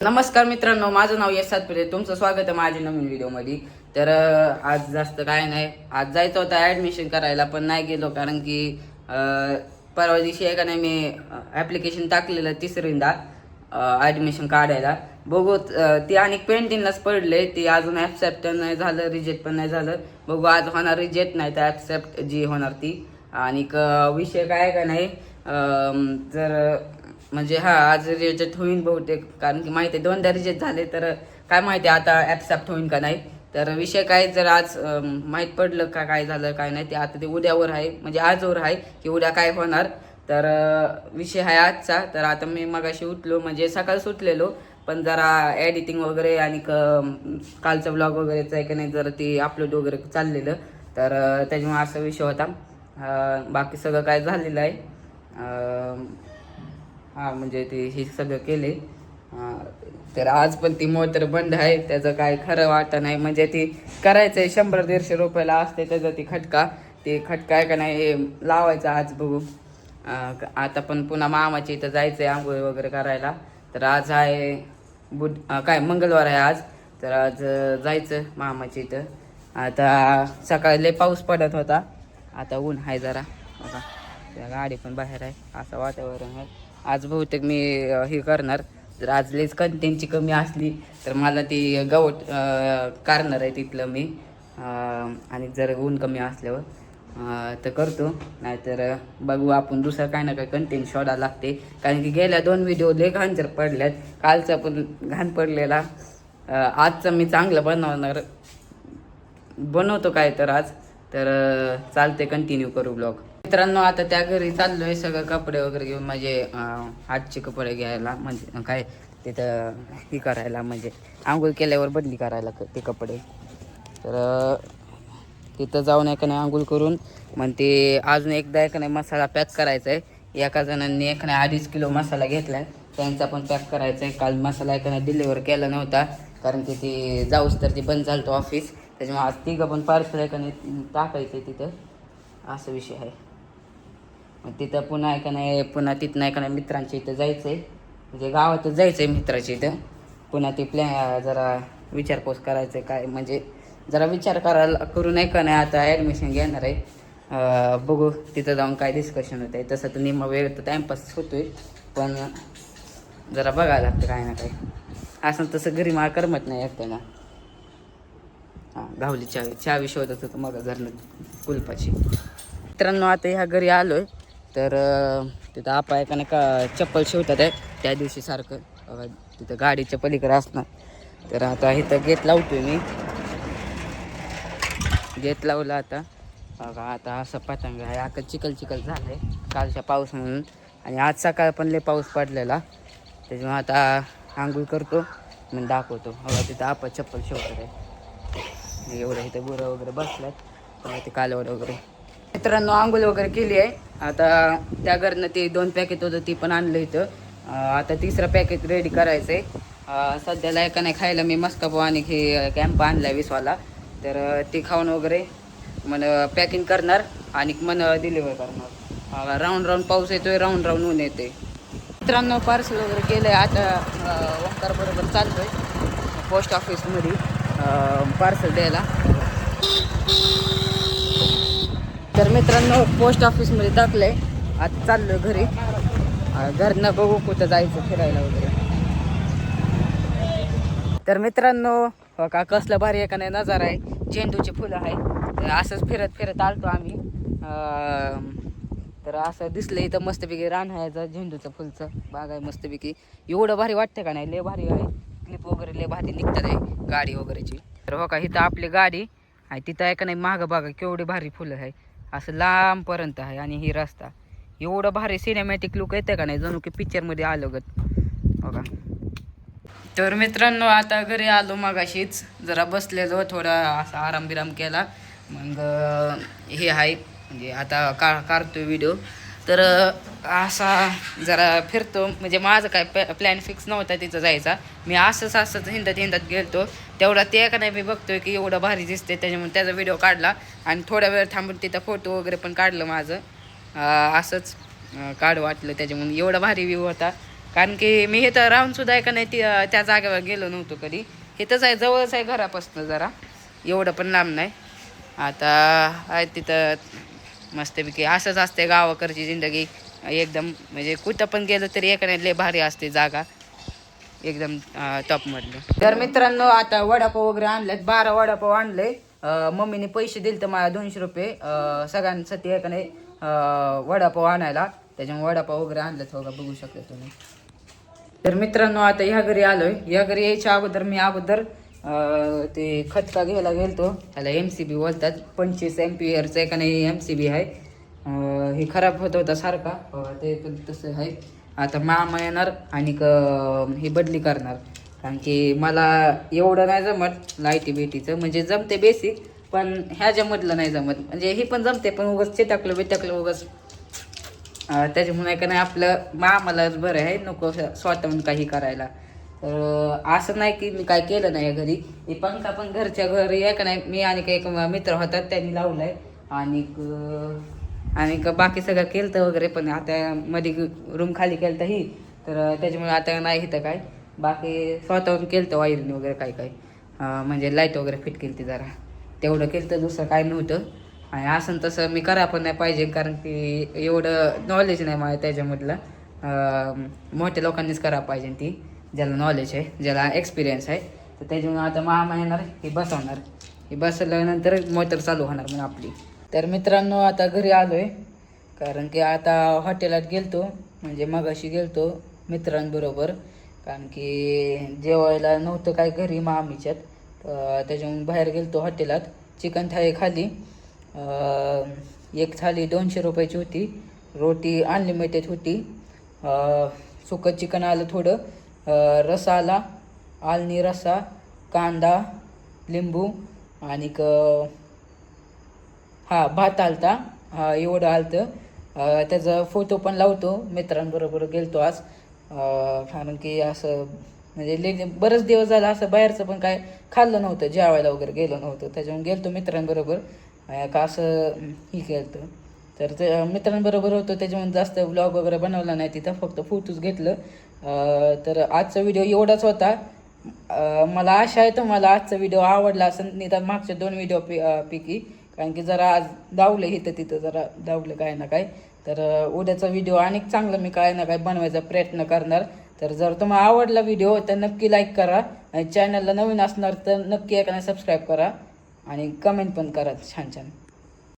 नमस्कार मित्रांनो, माझं नाव यश सातपुते. तुमचं स्वागत आहे माझ्या नवीन व्हिडिओमध्ये. तर आज जास्त काय नाही, आज जायचं होतं ॲडमिशन करायला पण नाही गेलो कारण की परवा दिवशी आहे का नाही मी ॲप्लिकेशन टाकलेलं तिसरींदा ॲडमिशन काढायला. बघू ती आणि पेंटिंगलाच पडले, ती अजून ॲक्सेप्ट नाही झालं, रिजेक्ट पण नाही झालं. बघू आज होणार रिजेक्ट नाही तर ॲक्सेप्ट जी होणार ती. आणि विषय काय आहे का नाही, जर म्हणजे आज रिजेक्ट होईल बहुतेक, कारण की माहिती आहे दोनदा रिजेक्ट झाले तर काय माहिती आता ॲक्सेप्ट होईल का नाही. तर विषय काय, जर आज माहीत पडलं का काय झालं काय नाही ते आता ते उद्यावर आहे, म्हणजे आजवर आहे की उद्या काय होणार. तर विषय आहे आजचा. तर आता मी मगाशी उठलो, म्हणजे सकाळी सुटलेलो पण जरा एडिटिंग वगैरे आणि कालचा ब्लॉग वगैरेचं आहे का नाही जरा ते अपलोड वगैरे चाललेलं, तर त्याच्यामुळे असा विषय होता. बाकी सगळं काय झालेलं आहे. हां म्हणजे ते हे सगळं केले. तर आज पण ती मोटर बंद आहे, त्याचं काय खरं वाटत नाही. म्हणजे ती करायचं आहे 100-150 रुपयाला असते त्याचं ती खटका. ते खटका आहे का नाही लावायचा आज बघू. आता पण पुन्हा मामाच्या इथं जायचं आहे आंघोळी वगैरे करायला. तर आज आहे काय मंगळवार आहे आज, तर आज जायचं मामाच्या इथं. आता सकाळी लय पाऊस पडत होता, आता ऊन आहे जरा बघा, त्या गाडी पण बाहेर आहे, असं वातावरण आहे. आज बहुतेक मी हे करणार, जर आज लेच कंटेंटची कमी असली तर मला ती गवत काढणार आहे तिथलं मी. आणि जर ऊन कमी असल्यावर तर करतो, नाहीतर बघू आपण दुसरं काय ना काय कंटेंट शोधायला लागते. कारण की गेल्या 2 व्हिडिओ लय घाण जर पडल्यात, कालचा पण घाण पडलेला. आजचं मी चांगलं बनवतो काय तर आज. तर चालते, कंटिन्यू करू ब्लॉग. मित्रांनो आता त्या घरी चाललोय सगळं कपडे वगैरे घेऊन, म्हणजे हातचे कपडे घ्यायला, म्हणजे काय तिथं हे करायला, म्हणजे आंघोळ केल्यावर बदली करायला ते कपडे. तर तिथं जाऊन एका नाही आंघोळ करून मग ते अजून एकदा एका नाही मसाला पॅक करायचा आहे. एका जणांनी एका नाही 2.5 किलो मसाला घेतला आहे, त्यांचा पण पॅक करायचा आहे. काल मसाला एका नाही डिलिव्हर केला नव्हता कारण की ती जाऊस तर ती बंद झालं तो ऑफिस, त्याच्यामुळे आज तिघं पण पार्सल एका नाही टाकायचं आहे तिथं, असा विषय आहे. मग तिथं पुन्हा का नाही, पुन्हा तिथं नाही का नाही मित्रांच्या इथं जायचं आहे, म्हणजे गावातच जायचं आहे मित्राच्या इथं. पुन्हा ती जरा विचारपूस करायचं आहे काय, म्हणजे जरा विचार करू नाही का नाही आता ॲडमिशन घेणार आहे. बघू तिथं जाऊन काय डिस्कशन होतं आहे. तसं तर निम्मा वेळ तर टाईमपास होतो आहे, पण जरा बघायला लागतं काय ना काय. असं तसं घरी मला करमत नाही एकट्याला. गावली चहा शोधत होतं मग घरनं कुलपाची. मित्रांनो आता ह्या घरी आलो आहे, तर तिथं आपा आहे का नाही का चप्पल शिवतात आहे त्या दिवशी सारखं बघा, तिथं गाडीच्या पलीकडे असणार. तर आता इथं गेट लावतोय मी, गेट लावलं आता बघा. आता असं पतंग आहे, आता चिखल झालं आहे कालच्या पाऊस म्हणून, आणि आज सकाळ पण लय पाऊस पडलेला, त्याच्यामुळे आता आंघोळ करतो मग दाखवतो. बघा तिथं आपा चप्पल शिवतात आहे, एवढं इथं गुरं वगैरे बसल्यात, ते कालवड वगैरे. मित्रांनो आंघोळ वगैरे केली आहे, आता त्या घरनं ते 2 पॅकेट होतं ती पण आणलं इथं. आता 3रं पॅकेट रेडी करायचं आहे. सध्याला एका नाही खायला मी मस्का आणि हे कॅम्प आणला आहे 20वाला, तर ते खाऊन वगैरे मन पॅकिंग करणार आणि मन डिलिव्हर करणार. राऊंड पाऊस येतोय, राऊंड ऊन येते. मित्रांनो पार्सल वगैरे केलं आहे, आता ओंकार बरोबर चाललो आहे पोस्ट ऑफिसमध्ये पार्सल द्यायला. तर मित्रांनो पोस्ट ऑफिसमध्ये टाकलं आहे, आता चाललो आहे घरी. घरनं बघू कुठं जायचं फिरायला वगैरे. तर मित्रांनो का कसलं भारी आहे का नाही नजारा आहे, झेंडूची फुलं आहे. तर असंच फिरत आलतो आम्ही. तर असं दिसलं इथं मस्तपैकी रान आहे, झेंडूचं फुलचं बाग आहे मस्तपैकी. एवढं भारी वाटतं का नाही, लय भारी आहे. क्लिप वगैरे लय भारी निघतात आहे गाडी वगैरेची. तर हो का इथं आपली गाडी आहे, तिथं आहे का नाही मागं बागा केवढी भारी फुलं आहे, असं लांबपर्यंत आहे. आणि ही रस्ता एवढं भारी सिनेमॅटिक लुक येतं का नाही, जणू की पिक्चरमध्ये आलो गत बघा. तर मित्रांनो आता घरी आलो, मगाशीच जरा बसलेलो, थोडा असा आराम बिराम केला. मग हे आहे म्हणजे आता काढतो व्हिडिओ. तर असा जरा फिरतो, म्हणजे माझं काय प्लॅन फिक्स नव्हता तिथं जायचा. मी असंच हिंडत गेलतो, तेवढा ते का नाही मी बघतोय की एवढं भारी दिसते, त्याच्यामुळे त्याचा व्हिडिओ काढला. आणि थोडा वेळ थांबून तिथं फोटो वगैरे पण काढलं माझं. असंच काढ वाटलं, त्याच्यामुळे एवढा भारी व्ह्यू होता. कारण की मी इथं राहून सुद्धा आहे का नाही त्या जागेवर गेलो नव्हतो कधी. इथंच आहे, जवळच आहे घरापासून जरा, एवढं पण लांब नाही. आता आहे तिथं मस्तपैकी असंच असते गावाकडची जिंदगी, एकदम म्हणजे कुठं पण गेलो तरी एक नाही लय भारी असते जागा, एकदम टॉपमधले. तर मित्रांनो आता वडापाव वगैरे आणलेत, 12 वडापाव आणले. मम्मीने पैसे दिले तर मला 200 रुपये सगळ्यांसाठी आहे का नाही वडापाव आणायला, त्याच्यामुळे वडापाव वगैरे आणलेत बघा, बघू शकता तुम्ही. तर मित्रांनो आता ह्या घरी आलोय. या घरी यायच्या अगोदर मी ते खतका घ्यायला गेलतो. त्याला MCB बोलतात, 25 एम्पियरचं का नाही MCB आहे. हे खराब होत होता सारखा, ते पण तसं आहे. आता मामा येणार आणि ही बदली करणार, कारण की मला एवढं नाही जमत लाईटी बिटीचं, म्हणजे जमते बेसिक, पण ह्याच्यामधलं नाही जमत. म्हणजे ही पण जमते पण उगाच चिटकलं बिटकलं उगाच, त्याच्यामुळे का नाही आपलं मामालाच बरं आहे, नको स्वतःहून काही करायला. तर असं नाही की मी काय केलं नाही घरी. हे पंखा पण घरच्या घरी आहे का नाही, मी आणि काही एक मित्र होतात त्यांनी लावलाय, आणि बाकी सगळं केलं वगैरे, पण आता मध्ये रूम खाली केलं ही, तर त्याच्यामुळे आता नाही इथं काय. बाकी स्वतःहून केलं वायरिंग वगैरे काय काय, म्हणजे लाईट वगैरे फिट केली ती, जरा तेवढं केलं तर दुसरं काय नव्हतं. आणि असं तसं मी करा पण नाही पाहिजे, कारण की एवढं नॉलेज नाही मला त्याच्यामधलं. मोठ्या लोकांनीच करा पाहिजे ती, ज्याला नॉलेज आहे, ज्याला एक्सपिरियन्स आहे. तर त्याच्यामुळे आता मामा येणार, हे बसवणार, हे बसवल्यानंतर मोटर चालू होणार मग आपली. तर मित्रांनो आता घरी आलो आहे, कारण की आता हॉटेलात गेलतो, म्हणजे मगाशी गेलतो मित्रांबरोबर, कारण की जेवायला नव्हतं काय घरी मामीच्यात, त्याच्यामुळे बाहेर गेलतो हॉटेलात. चिकन थाळी खाली, एक थाळी 200 रुपयाची होती, रोटी अनलिमिटेड होती, सुकं चिकन आलं थोडं, रसा आला, आलनी रसा, कांदा, लिंबू, आणि भात आलता, एवढं आलतं. त्याचा फोटो पण लावतो, मित्रांबरोबर गेलतो आज, कारण की असं म्हणजे बरेच दिवस झालं असं बाहेरचं पण काय खाल्लं नव्हतं, जेवायला वगैरे गेलो नव्हतं, त्याच्यामुळे गेलतो मित्रांबरोबर, का असं ही केलं. तर ते मित्रांबरोबर होतो, त्याच्यामुळे जास्त व्लॉग वगैरे बनवला नाही तिथं, फक्त फोटोज घेतलं. तर आजचा व्हिडिओ एवढाच होता. मला आशा आहे तुम्हाला आजचा व्हिडिओ आवडला असेल, निदान मागचे 2 व्हिडिओ पैकी, कारण की जरा आज दावलं इथं तिथं, जरा दावलं काय ना काय. तर उद्याचा व्हिडिओ अनेक चांगलं मी काय ना काय बनवायचा प्रयत्न करणार. तर जर तुम्हाला आवडला व्हिडिओ तर नक्की लाईक करा, आणि चॅनलला नवीन असणार तर नक्की एकाने सबस्क्राईब करा, आणि कमेंट पण करा छान छान.